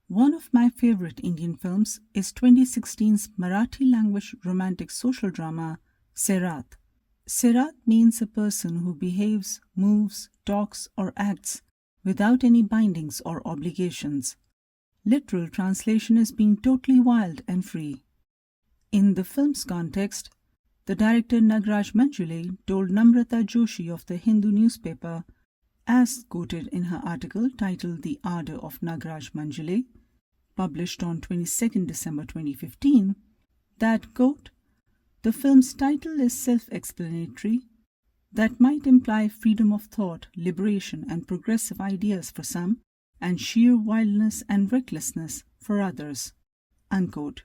One of my favorite Indian films is 2016's Marathi language romantic social drama Sairat. Sairat means a person who behaves, moves, talks, or acts without any bindings or obligations. Literal translation is being totally wild and free. In the film's context, the director Nagraj Manjule told Namrata Joshi of the Hindu newspaper, as quoted in her article titled The Ardour of Nagraj Manjule, published on 22 December 2015, that, quote, the film's title is self-explanatory, that might imply freedom of thought, liberation, and progressive ideas for some, and sheer wildness and recklessness for others, unquote.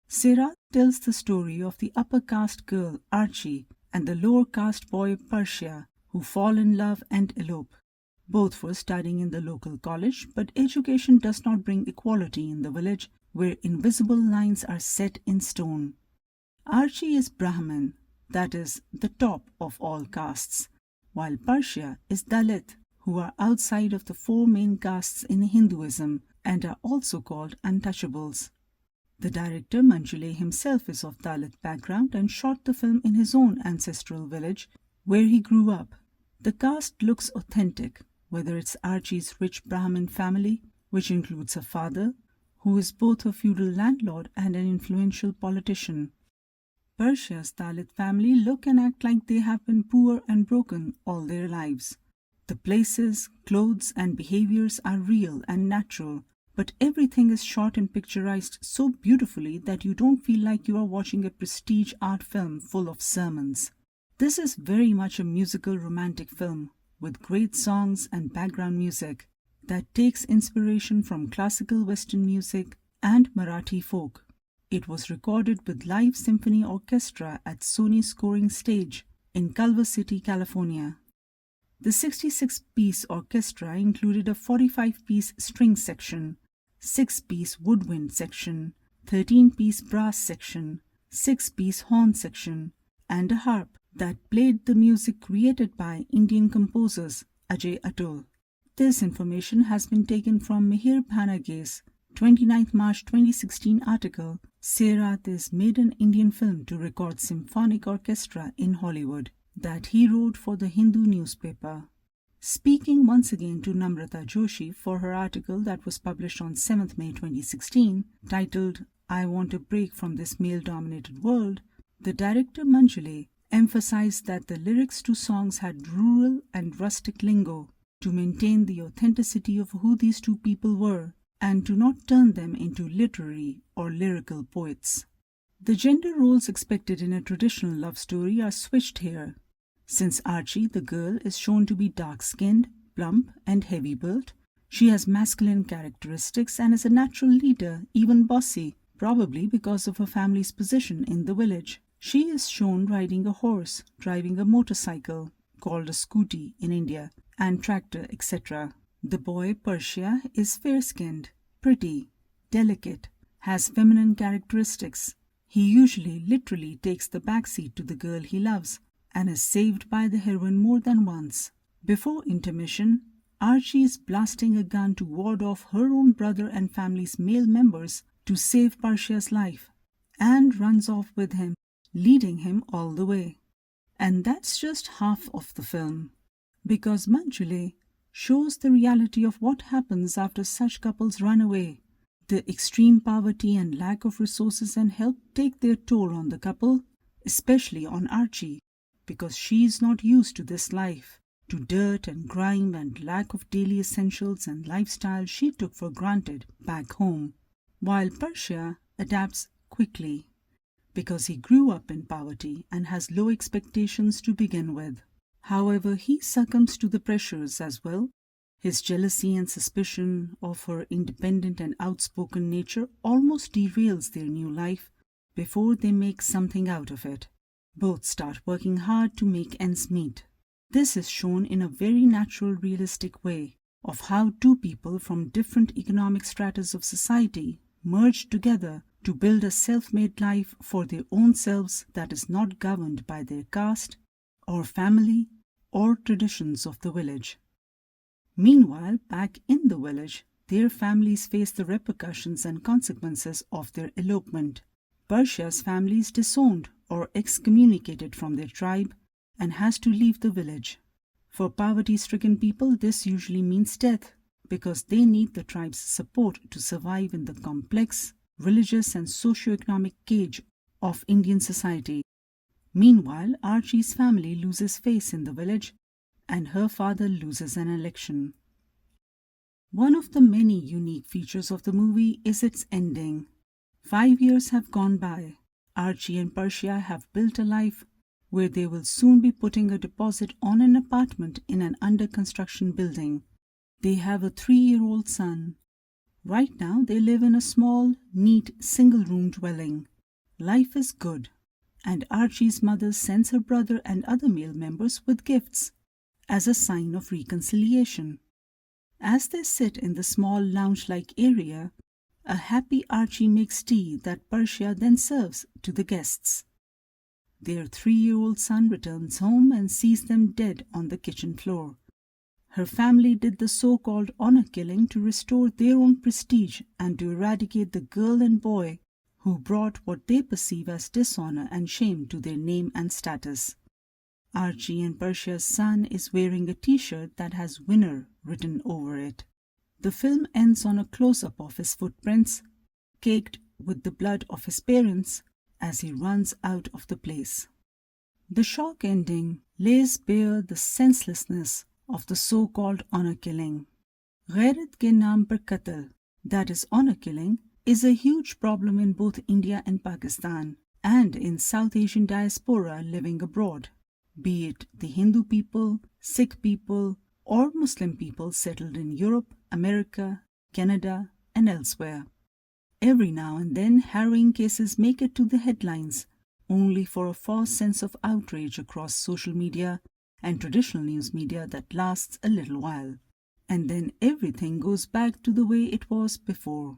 Sairat tells the story of the upper caste girl Archi and the lower caste boy Parshya, who fall in love and elope. Both were studying in the local college, but education does not bring equality in the village where invisible lines are set in stone. Archi is Brahmin, that is, the top of all castes, while Parshya is Dalit, who are outside of the four main castes in Hinduism and are also called untouchables. The director Manjule himself is of Dalit background and shot the film in his own ancestral village where he grew up. The cast looks authentic, whether it's Archie's rich Brahmin family, which includes her father, who is both a feudal landlord and an influential politician. Parshya's Dalit family look and act like they have been poor and broken all their lives. The places, clothes, and behaviors are real and natural, but everything is shot and picturized so beautifully that you don't feel like you are watching a prestige art film full of sermons. This is very much a musical romantic film, with great songs and background music that takes inspiration from classical Western music and Marathi folk. It was recorded with live symphony orchestra at Sony Scoring Stage in Culver City, California. The 66-piece orchestra included a 45-piece string section, 6-piece woodwind section, 13-piece brass section, 6-piece horn section, and a harp that played the music created by Indian composers Ajay Atul. This information has been taken from Mihir Bhanaghe's 29 March 2016 article, Sairat is maiden Indian film to record symphonic orchestra in Hollywood, that he wrote for the Hindu newspaper. Speaking once again to Namrata Joshi for her article that was published on 7th May 2016, titled I Want a Break from This Male-Dominated World, the director Manjule emphasized that the lyrics to songs had rural and rustic lingo to maintain the authenticity of who these two people were and to not turn them into literary or lyrical poets. The gender roles expected in a traditional love story are switched here. Since Archie, the girl, is shown to be dark-skinned, plump, and heavy-built, she has masculine characteristics and is a natural leader, even bossy, probably because of her family's position in the village. She is shown riding a horse, driving a motorcycle, called a scooty in India, and tractor, etc. The boy Parshya is fair-skinned, pretty, delicate, has feminine characteristics. He usually literally takes the backseat to the girl he loves and is saved by the heroine more than once. Before intermission, Archie is blasting a gun to ward off her own brother and family's male members to save Parshya's life and runs off with him, leading him all the way. And that's just half of the film, because Manjule shows the reality of what happens after such couples run away. The extreme poverty and lack of resources and help take their toll on the couple, especially on Archie, because she is not used to this life, to dirt and grime and lack of daily essentials and lifestyle she took for granted back home, while Parshya adapts quickly, because he grew up in poverty and has low expectations to begin with. However, he succumbs to the pressures as well. His jealousy and suspicion of her independent and outspoken nature almost derails their new life before they make something out of it. Both start working hard to make ends meet. This is shown in a very natural, realistic way of how two people from different economic stratas of society merge together to build a self-made life for their own selves that is not governed by their caste or family or traditions of the village. Meanwhile, back in the village, their families face the repercussions and consequences of their elopement. Parshya's family is disowned or excommunicated from their tribe and has to leave the village. For poverty-stricken people, this usually means death because they need the tribe's support to survive in the complex religious and socio-economic cage of Indian society. Meanwhile, Archie's family loses face in the village and her father loses an election. One of the many unique features of the movie is its ending. 5 years have gone by. Archie and Parshya have built a life where they will soon be putting a deposit on an apartment in an under-construction building. They have a 3-year-old son. Right now, they live in a small, neat, single-room dwelling. Life is good, and Archie's mother sends her brother and other male members with gifts as a sign of reconciliation. As they sit in the small lounge-like area, a happy Archie makes tea that Parshya then serves to the guests. Their 3-year-old son returns home and sees them dead on the kitchen floor. Her family did the so-called honor killing to restore their own prestige and to eradicate the girl and boy who brought what they perceive as dishonor and shame to their name and status. Archie and Parshya's son is wearing a t-shirt that has "winner" written over it. The film ends on a close-up of his footprints, caked with the blood of his parents, as he runs out of the place. The shock ending lays bare the senselessness of the so-called honor killing. Ghairat ke naam par qatl, that is honor killing, is a huge problem in both India and Pakistan, and in South Asian diaspora living abroad, be it the Hindu people, Sikh people, or Muslim people settled in Europe, America, Canada, and elsewhere. Every now and then, harrowing cases make it to the headlines, only for a false sense of outrage across social media and traditional news media that lasts a little while. And then everything goes back to the way it was before.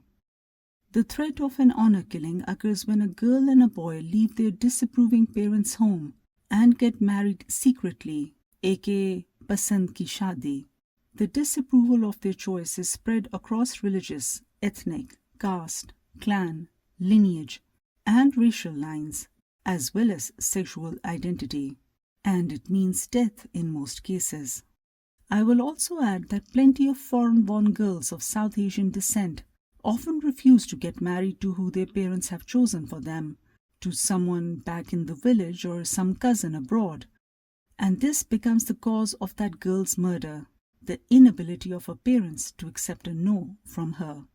The threat of an honor killing occurs when a girl and a boy leave their disapproving parents' home and get married secretly, aka Pasand ki Shadi. The disapproval of their choice is spread across religious, ethnic, caste, clan, lineage, and racial lines, as well as sexual identity, and it means death in most cases. I will also add that plenty of foreign-born girls of South Asian descent often refuse to get married to who their parents have chosen for them, to someone back in the village or some cousin abroad, and this becomes the cause of that girl's murder, the inability of her parents to accept a no from her.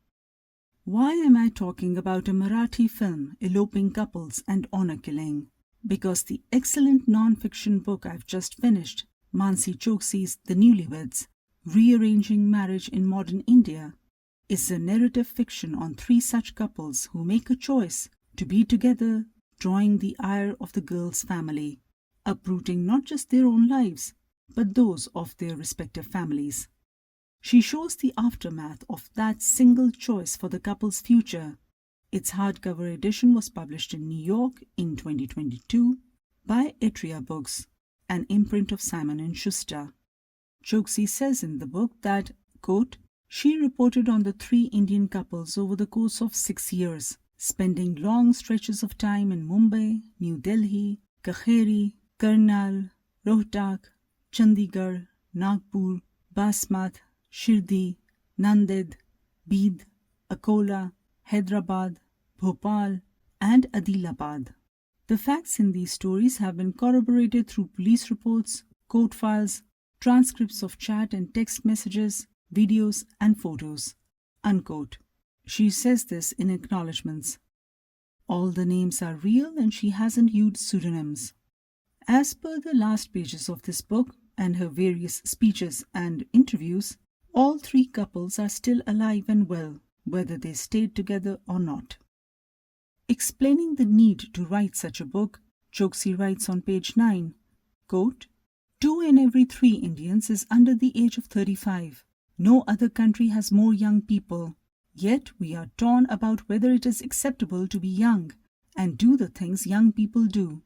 Why am I talking about a Marathi film, eloping couples and honor killing? Because the excellent non-fiction book I've just finished, Mansi Choksi's The Newlyweds, Rearranging Marriage in Modern India, is a narrative fiction on 3 such couples who make a choice to be together, drawing the ire of the girl's family, uprooting not just their own lives, but those of their respective families. She shows the aftermath of that single choice for the couple's future. Its hardcover edition was published in New York in 2022 by Atria Books, an imprint of Simon & Schuster. Choksi says in the book that, quote, she reported on the 3 Indian couples over the course of 6 years, spending long stretches of time in Mumbai, New Delhi, Kacheri, Karnal, Rohtak, Chandigarh, Nagpur, Basmat, Shirdi, Nanded, Bid, Akola, Hyderabad, Bhopal, and Adilabad. The facts in these stories have been corroborated through police reports, court files, transcripts of chat and text messages, videos, and photos. Unquote. She says this in acknowledgements. All the names are real and she hasn't used pseudonyms. As per the last pages of this book and her various speeches and interviews, all 3 couples are still alive and well, whether they stayed together or not. Explaining the need to write such a book, Choksi writes on page 9, quote, 2 in every 3 Indians is under the age of 35. No other country has more young people. Yet we are torn about whether it is acceptable to be young and do the things young people do.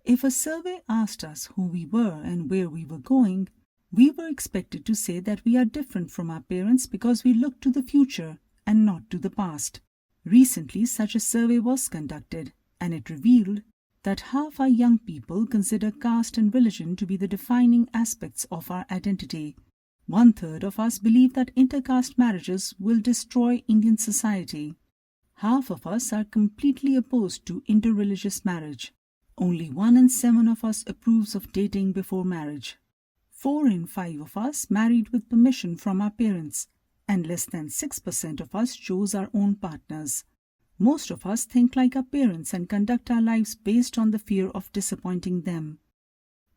If a survey asked us who we were and where we were going, We were expected to say that we are different from our parents because we look to the future and not to the past. Recently, such a survey was conducted, and it revealed that half our young people consider caste and religion to be the defining aspects of our identity. 1/3 of us believe that intercaste marriages will destroy Indian society. Half of us are completely opposed to interreligious marriage. Only 1 in 7 of us approves of dating before marriage. 4 in 5 of us married with permission from our parents, and less than 6% of us chose our own partners. Most of us think like our parents and conduct our lives based on the fear of disappointing them.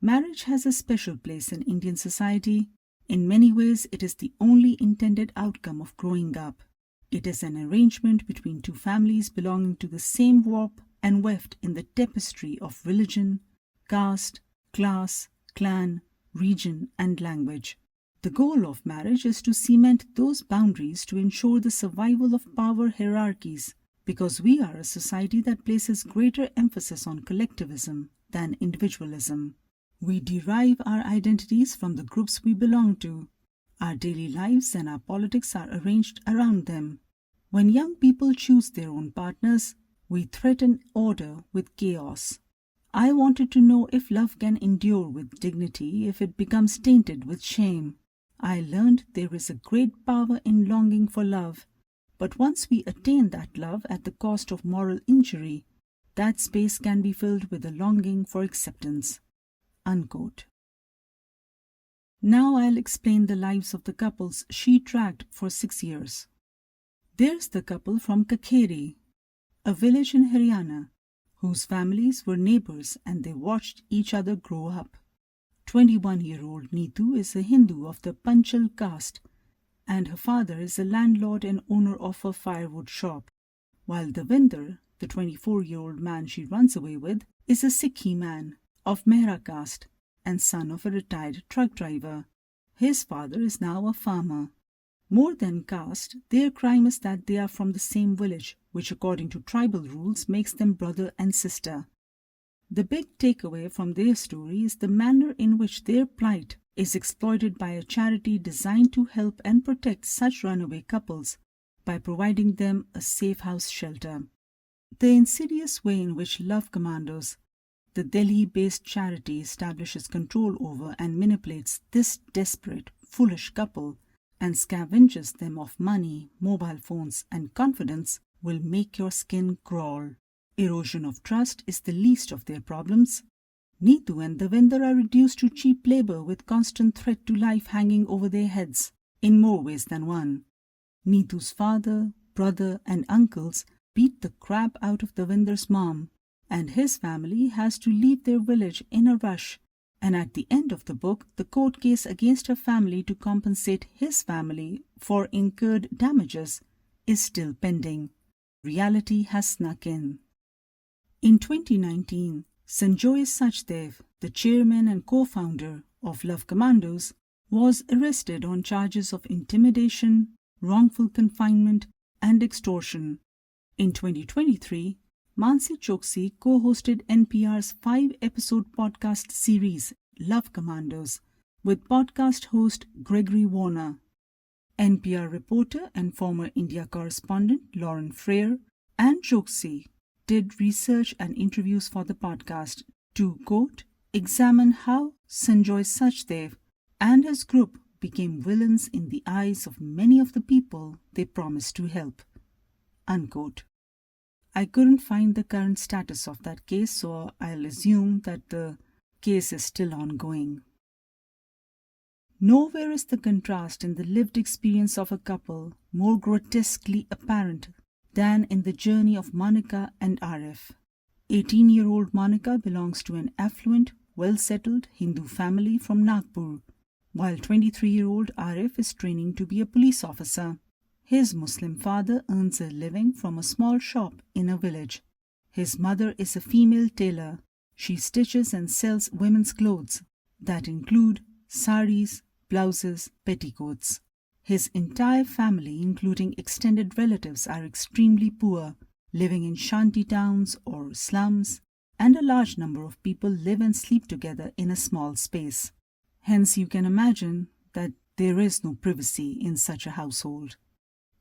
Marriage has a special place in Indian society. In many ways, it is the only intended outcome of growing up. It is an arrangement between two families belonging to the same warp and weft in the tapestry of religion, caste, class, clan, region, and language. The goal of marriage is to cement those boundaries to ensure the survival of power hierarchies, because we are a society that places greater emphasis on collectivism than individualism. We derive our identities from the groups we belong to. Our daily lives and our politics are arranged around them. When young people choose their own partners, we threaten order with chaos. I wanted to know if love can endure with dignity if it becomes tainted with shame. I learned there is a great power in longing for love, but once we attain that love at the cost of moral injury, that space can be filled with a longing for acceptance." Unquote. Now I'll explain the lives of the couples she tracked for 6 years. There's the couple from Kakheri, a village in Haryana, whose families were neighbors and they watched each other grow up. 21-year-old Neetu is a Hindu of the Panchayat caste, and her father is a landlord and owner of a firewood shop, while Dawinder, the 24-year-old man she runs away with, is a Sikh man of Mehra caste and son of a retired truck driver. His father is now a farmer. More than caste, their crime is that they are from the same village, which according to tribal rules makes them brother and sister. The big takeaway from their story is the manner in which their plight is exploited by a charity designed to help and protect such runaway couples by providing them a safe house shelter. The insidious way in which Love Commandoes, the Delhi-based charity, establishes control over and manipulates this desperate, foolish couple and scavenges them of money, mobile phones, and confidence will make your skin crawl. Erosion of trust is the least of their problems. Neetu and Dawinder are reduced to cheap labor with constant threat to life hanging over their heads, in more ways than one. Neetu's father, brother, and uncles beat the crap out of Dawinder's mom, and his family has to leave their village in a rush. And at the end of the book, the court case against her family to compensate his family for incurred damages is still pending. Reality has snuck in. In 2019, Sanjoy Sachdev, the chairman and co-founder of Love Commandoes, was arrested on charges of intimidation, wrongful confinement, and extortion. In 2023, Mansi Choksi co-hosted NPR's 5-episode podcast series Love Commandoes with podcast host Gregory Warner. NPR reporter and former India correspondent Lauren Freer and Choksi did research and interviews for the podcast to, quote, examine how Sanjoy Sachdev and his group became villains in the eyes of many of the people they promised to help, unquote. I couldn't find the current status of that case, so I'll assume that the case is still ongoing. Nowhere is the contrast in the lived experience of a couple more grotesquely apparent than in the journey of Monika and Arif. 18-year-old Monika belongs to an affluent, well-settled Hindu family from Nagpur, while 23-year-old Arif is training to be a police officer. His Muslim father earns a living from a small shop in a village. His mother is a female tailor. She stitches and sells women's clothes that include saris, blouses, petticoats. His entire family, including extended relatives, are extremely poor, living in shanty towns or slums, and a large number of people live and sleep together in a small space. Hence you can imagine that there is no privacy in such a household.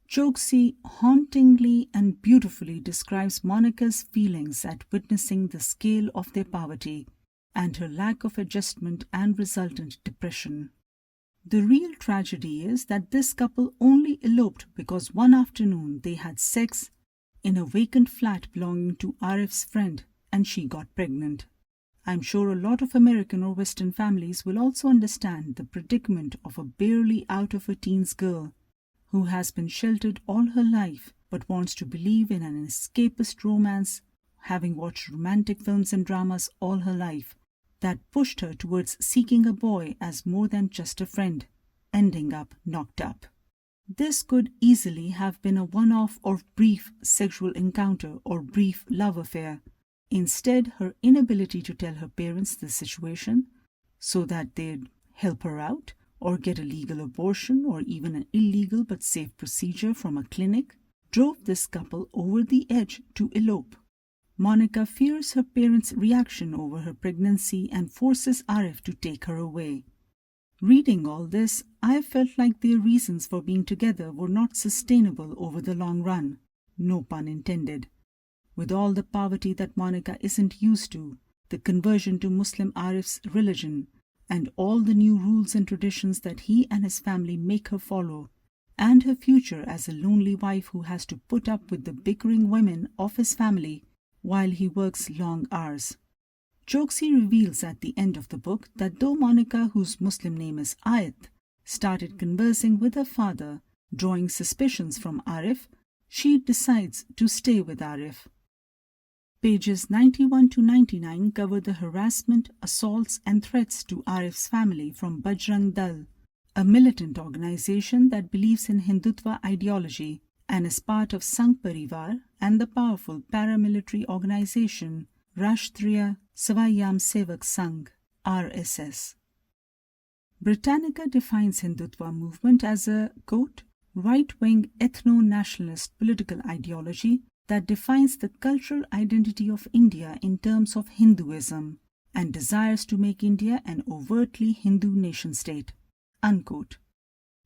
Choksi hauntingly and beautifully describes Monika's feelings at witnessing the scale of their poverty and her lack of adjustment and resultant depression. The real tragedy is that this couple only eloped because one afternoon they had sex in a vacant flat belonging to Arif's friend and she got pregnant. I'm sure a lot of American or Western families will also understand the predicament of a barely out of her teens girl who has been sheltered all her life but wants to believe in an escapist romance, having watched romantic films and dramas all her life, that pushed her towards seeking a boy as more than just a friend, ending up knocked up. This could easily have been a one-off or brief sexual encounter or brief love affair. Instead, her inability to tell her parents the situation so that they'd help her out or get a legal abortion or even an illegal but safe procedure from a clinic drove this couple over the edge to elope. Monika fears her parents' reaction over her pregnancy and forces Arif to take her away. Reading all this, I felt like their reasons for being together were not sustainable over the long run. No pun intended. With all the poverty that Monika isn't used to, the conversion to Muslim Arif's religion, and all the new rules and traditions that he and his family make her follow, and her future as a lonely wife who has to put up with the bickering women of his family while he works long hours. Choksi reveals at the end of the book that though Monika, whose Muslim name is Ayat, started conversing with her father, drawing suspicions from Arif, she decides to stay with Arif. Pages 91 to 99 cover the harassment, assaults and threats to Arif's family from Bajrang Dal, a militant organization that believes in Hindutva ideology and is part of Sangh Parivar and the powerful paramilitary organization Rashtriya Swayam Sevak Sangh, RSS. Britannica defines Hindutva movement as a, quote, right-wing ethno-nationalist political ideology that defines the cultural identity of India in terms of Hinduism and desires to make India an overtly Hindu nation-state, unquote.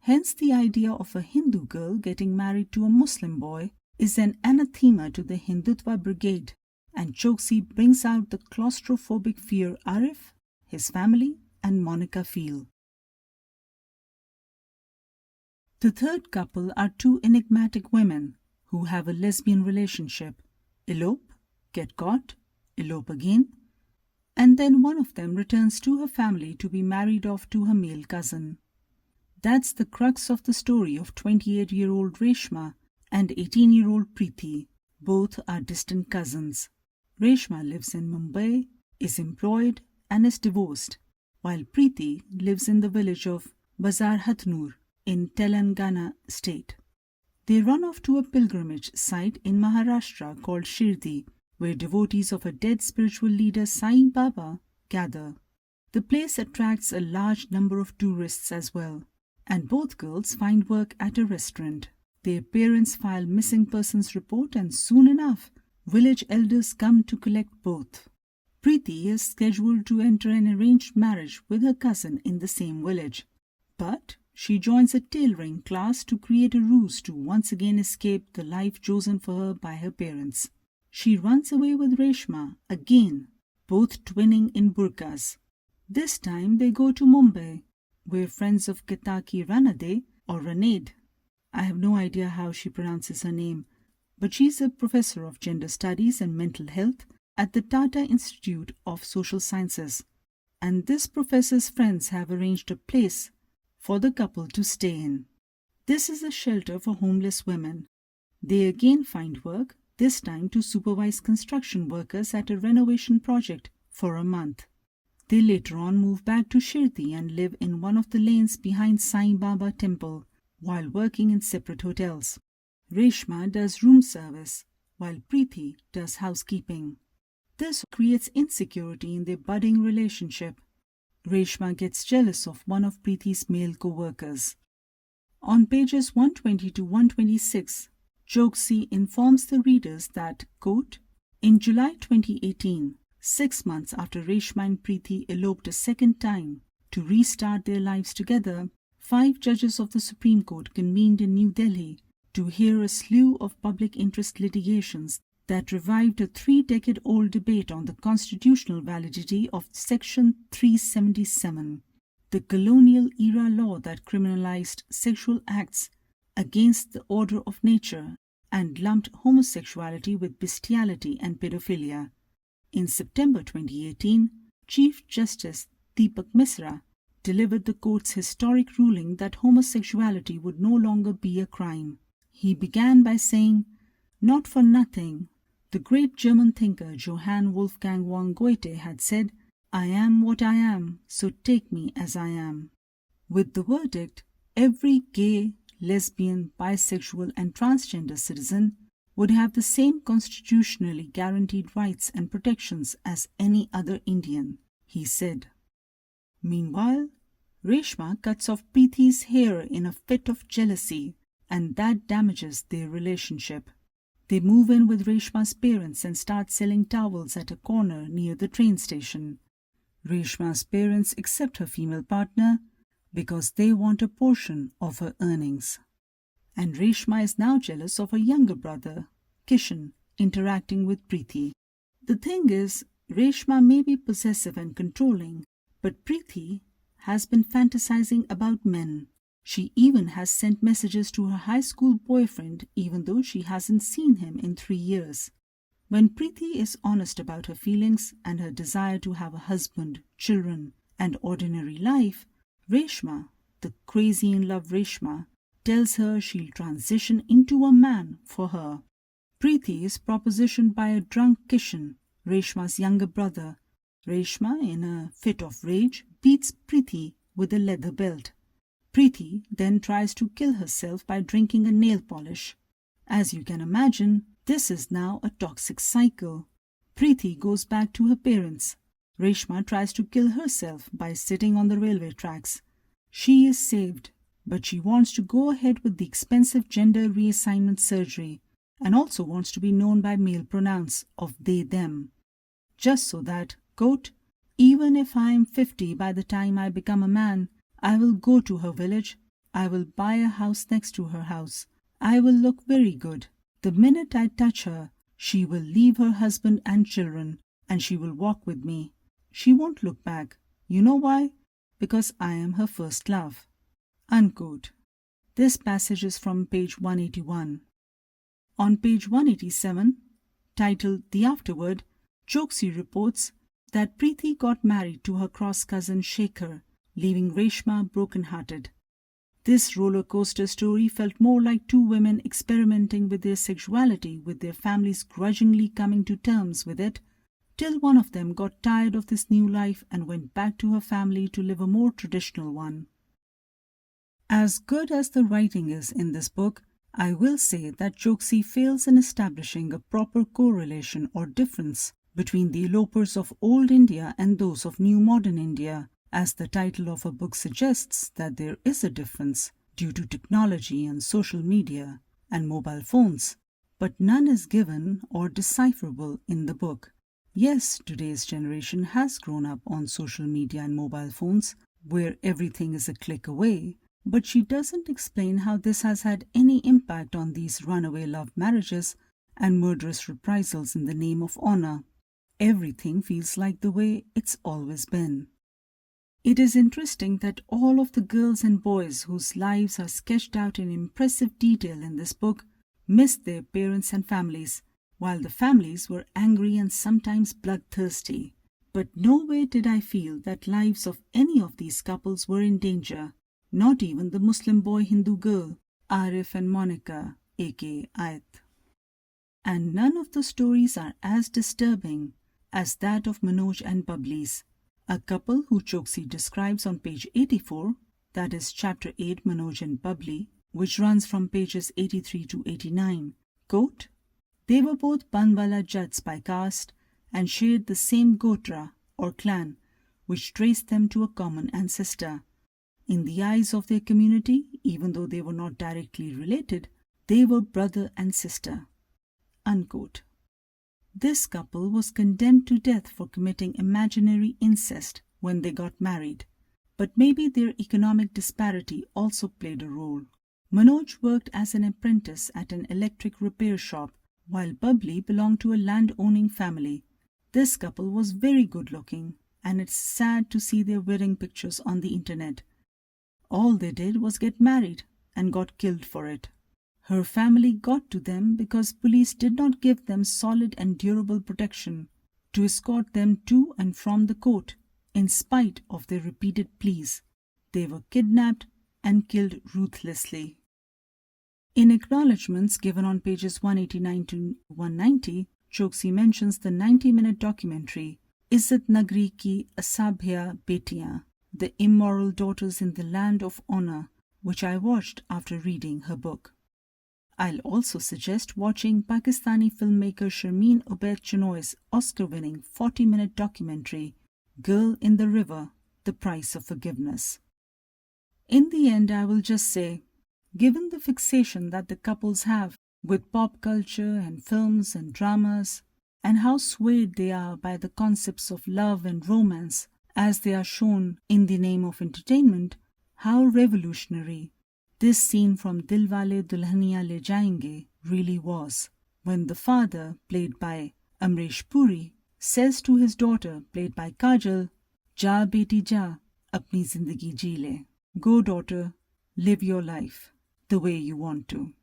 Hence the idea of a Hindu girl getting married to a Muslim boy is an anathema to the Hindutva brigade, and Choksi brings out the claustrophobic fear Arif, his family and Monika feel. The third couple are two enigmatic women who have a lesbian relationship, elope, get caught, elope again, and then one of them returns to her family to be married off to her male cousin. That's the crux of the story of 28-year-old Reshma and 18-year-old Preethi. Both are distant cousins. Reshma lives in Mumbai, is employed and is divorced, while Preethi lives in the village of Bazar Hatnur in Telangana state. They run off to a pilgrimage site in Maharashtra called Shirdi, where devotees of a dead spiritual leader Sai Baba gather. The place attracts a large number of tourists as well, and both girls find work at a restaurant. Their parents file missing persons report and soon enough, village elders come to collect both. Preethi is scheduled to enter an arranged marriage with her cousin in the same village, but she joins a tailoring class to create a ruse to once again escape the life chosen for her by her parents. She runs away with Reshma again, both twinning in burqas. This time they go to Mumbai, where friends of Ketaki Ranade or Ranade, I have no idea how she pronounces her name, but she's a professor of gender studies and mental health at the Tata Institute of Social Sciences, and this professor's friends have arranged a place for the couple to stay in. This is a shelter for homeless women. They again find work, this time to supervise construction workers at a renovation project for a month. They later on move back to Shirdi and live in one of the lanes behind Sai Baba temple while working in separate hotels. Reshma does room service while Preethi does housekeeping. This creates insecurity in their budding relationship. Reshma gets jealous of one of Preethi's male co-workers. On pages 120 to 126, Choksi informs the readers that, quote, in July 2018, 6 months after Reshma and Preethi eloped a second time to restart their lives together, 5 judges of the Supreme Court convened in New Delhi to hear a slew of public interest litigations that revived a 3-decade-old debate on the constitutional validity of Section 377, the colonial-era law that criminalized sexual acts against the order of nature and lumped homosexuality with bestiality and pedophilia. In September 2018, Chief Justice Deepak Misra delivered the court's historic ruling that homosexuality would no longer be a crime. He began by saying, "Not for nothing, the great German thinker Johann Wolfgang von Goethe had said, 'I am what I am, so take me as I am.'" With the verdict, every gay, lesbian, bisexual and transgender citizen would have the same constitutionally guaranteed rights and protections as any other Indian, he said. Meanwhile, Reshma cuts off Preethi's hair in a fit of jealousy, and that damages their relationship. They move in with Reshma's parents and start selling towels at a corner near the train station. Reshma's parents accept her female partner because they want a portion of her earnings. And Reshma is now jealous of her younger brother, Kishan, interacting with Preethi. The thing is, Reshma may be possessive and controlling, but Preethi has been fantasizing about men. She even has sent messages to her high school boyfriend even though she hasn't seen him in 3 years. When Preethi is honest about her feelings and her desire to have a husband, children, and ordinary life, Reshma, the crazy-in-love Reshma, tells her she'll transition into a man for her. Preethi is propositioned by a drunk Kishan, Reshma's younger brother. Reshma, in a fit of rage, beats Preethi with a leather belt. Preethi then tries to kill herself by drinking a nail polish. As you can imagine, this is now a toxic cycle. Preethi goes back to her parents. Reshma tries to kill herself by sitting on the railway tracks. She is saved, but she wants to go ahead with the expensive gender reassignment surgery and also wants to be known by male pronouns of they-them. Just so that, quote, "Even if I am 50 by the time I become a man, I will go to her village. I will buy a house next to her house. I will look very good. The minute I touch her, she will leave her husband and children, and she will walk with me. She won't look back. You know why? Because I am her first love." Unquote. This passage is from page 181. On page 187, titled The Afterward, Choksi reports that Preethi got married to her cross-cousin Shekhar, leaving Reshma broken-hearted. This roller coaster story felt more like 2 women experimenting with their sexuality, with their families grudgingly coming to terms with it, till one of them got tired of this new life and went back to her family to live a more traditional one. As good as the writing is in this book, I will say that Choksi fails in establishing a proper correlation or difference between the elopers of old India and those of new modern India, as the title of her book suggests that there is a difference due to technology and social media and mobile phones, but none is given or decipherable in the book. Yes, today's generation has grown up on social media and mobile phones, where everything is a click away, but she doesn't explain how this has had any impact on these runaway love marriages and murderous reprisals in the name of honor. Everything feels like the way it's always been. It is interesting that all of the girls and boys whose lives are sketched out in impressive detail in this book missed their parents and families, while the families were angry and sometimes bloodthirsty. But nowhere did I feel that lives of any of these couples were in danger, not even the Muslim boy Hindu girl, Arif and Monika, aka Ayat. And none of the stories are as disturbing as that of Manoj and Babli's, a couple who Choksi describes on page 84, that is chapter 8 Manoj and Babli, which runs from pages 83 to 89. Quote, "They were both Banwala Jats by caste and shared the same gotra or clan, which traced them to a common ancestor. In the eyes of their community, even though they were not directly related, they were brother and sister." Unquote. This couple was condemned to death for committing imaginary incest when they got married. but maybe their economic disparity also played a role. Manoj worked as an apprentice at an electric repair shop, while Babli belonged to a land-owning family. This couple was very good-looking, and it's sad to see their wedding pictures on the internet. All they did was get married and got killed for it. Her family got to them because police did not give them solid and durable protection to escort them to and from the court. In spite of their repeated pleas, they were kidnapped and killed ruthlessly. In acknowledgements given on pages 189 to 190, Choksi mentions the 90-minute documentary Izzat Nagri Ki Asabhya Betiyan, The Immoral Daughters in the Land of Honor, which I watched after reading her book. I'll also suggest watching Pakistani filmmaker Sharmeen Obaid Chinoy's Oscar-winning 40-minute documentary Girl in the River, The Price of Forgiveness. In the end, I will just say, given the fixation that the couples have with pop culture and films and dramas, and how swayed they are by the concepts of love and romance as they are shown in the name of entertainment, how revolutionary this scene from Dilwale Dulhaniya Le Jayenge really was, when the father, played by Amresh Puri, says to his daughter, played by Kajal, "Ja beti ja, apni zindagi ji le." Go daughter, live your life the way you want to.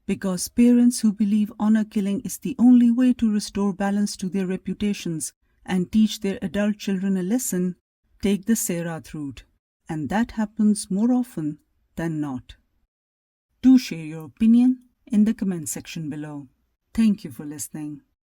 Because parents who believe honor killing is the only way to restore balance to their reputations and teach their adult children a lesson, take the Sairat route, and that happens more often than not. Do share your opinion in the comment section below. Thank you for listening.